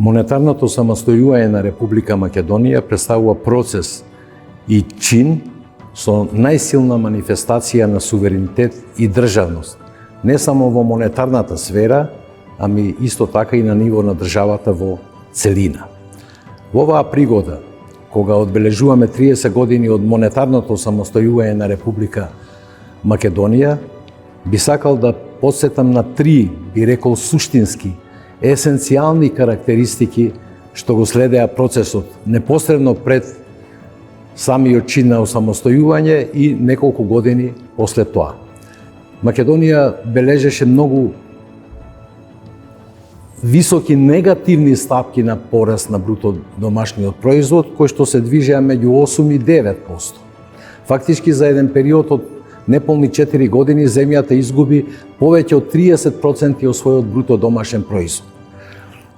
Монетарното самостојување на Република Македонија представува процес и чин со најсилна манифестација на суверенитет и државност, не само во монетарната сфера, ами исто така и на ниво на државата во целина. Во оваа пригода, кога одбележуваме 30 години од монетарното самостојување на Република Македонија, би сакал да потсетам на три, би рекол, суштински, есенцијални карактеристики што го следеа процесот непосредно пред самиот чин на осамостојување и неколку години после тоа. Македонија бележеше многу високи негативни стапки на пораст на бруто домашниот производ, кои што се движеа меѓу 8 и 9%. Фактички за еден период од неполни 4 години земјата изгуби повеќе од 30% од својот бруто домашен производ.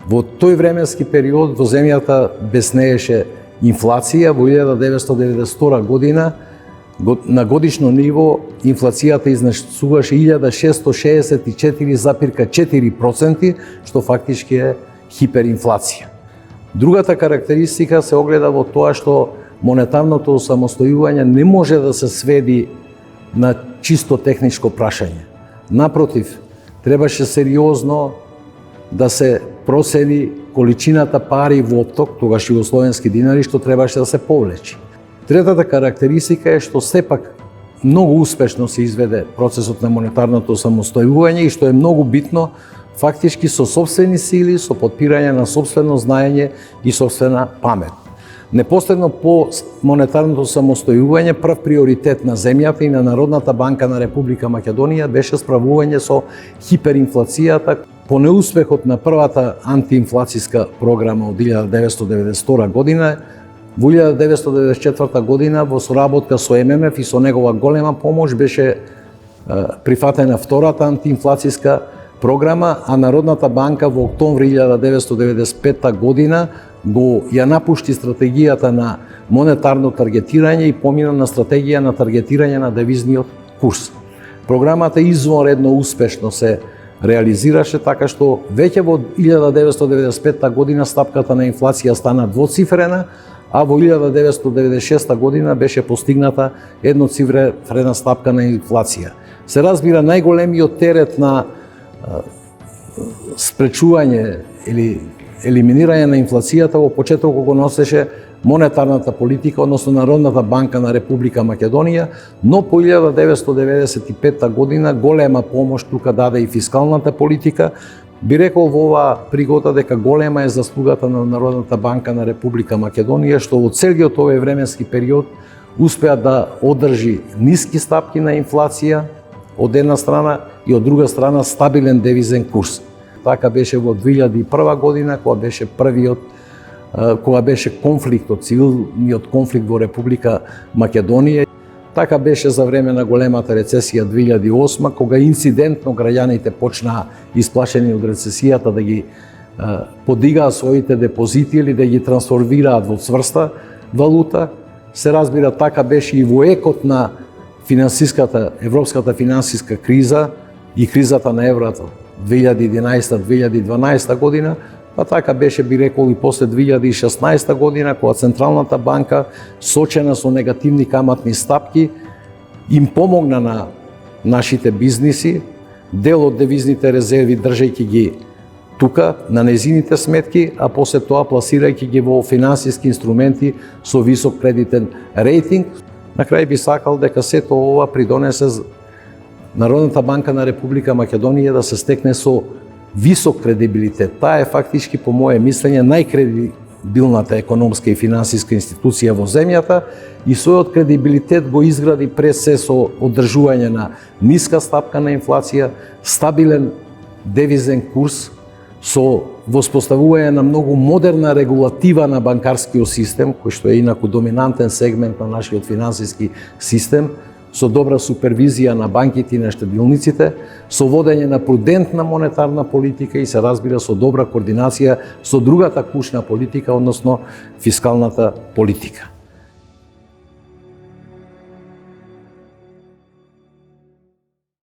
Во тој временски период во земјата беснееше инфлација. Во 1992 година на годишно ниво инфлацијата изнесуваше 1664,4%, што фактички е хиперинфлација. Другата карактеристика се огледа во тоа што монетарното самостојување не може да се сведи на чисто техничко прашање. Напротив, требаше сериозно да се процени количината пари во опток, тогаш југословенски динари, што требаше да се повлечи. Третата карактеристика е што сепак многу успешно се изведе процесот на монетарното самостојување и што е многу битно, фактички со сопствени сили, со потпирање на сопствено знаење и сопствена памет. Непосредно по монетарното самостојување, прв приоритет на земјата и на Народната банка на Република Македонија беше справување со хиперинфлацијата. По неуспехот на првата антиинфлацијска програма од 1992 година, во 1994 година во соработка со ММФ и со негова голема помош беше прифатена втората антиинфлацијска програма, а Народната банка во октомври 1995 година ја напушти стратегијата на монетарно таргетирање и помина на стратегија на таргетирање на девизниот курс. Програмата извонредно успешно се реализираше, така што веќе во 1995 година стапката на инфлација стана двоцифрена, а во 1996 година беше постигната едноцифрена стапка на инфлација. Се разбира, најголемиот терет на спречување или елиминирање на инфлацијата во почетокот го носеше монетарната политика, односно Народната банка на Република Македонија, но по 1995 година голема помош тука даде и фискалната политика. Би рекол во оваа пригода дека голема е заслугата на Народната банка на Република Македонија, што во целиот овој временски период успеа да одржи ниски стапки на инфлација од една страна и од друга страна стабилен девизен курс. Така беше во 2001 година, кога беше конфликтот, цивилниот конфликт во Република Македонија. Така беше за време на големата рецесија 2008, кога инцидентно граѓаните почнаа исплашени од рецесијата да ги подигаат своите депозити или да ги трансформираат во цврста валута. Се разбира, така беше и во екот на европската финансиска криза и кризата на еврото 2011-2012 година, па така беше, би рекол, и после 2016 година, кога Централната банка, сочена со негативни каматни стапки, им помогна на нашите бизниси, дел од девизните резерви држејќи ги тука, на незините сметки, а после тоа пласирајќи ги во финансиски инструменти со висок кредитен рейтинг. На крај би сакал дека сето ова придонесе Народната банка на Република Македонија да се стекне со висок кредибилитет. Таа е фактички, по моје мислење, најкредибилната економска и финансиска институција во земјата и својот кредибилитет го изгради пред се со одржување на ниска стапка на инфлација, стабилен девизен курс, со воспоставување на многу модерна регулатива на банкарскиот систем, кој што е инаку доминантен сегмент на нашиот финансиски систем, со добра супервизија на банките и на штедилниците, со водење на прудентна монетарна политика и се разбира со добра координација со другата клучна политика, односно фискалната политика.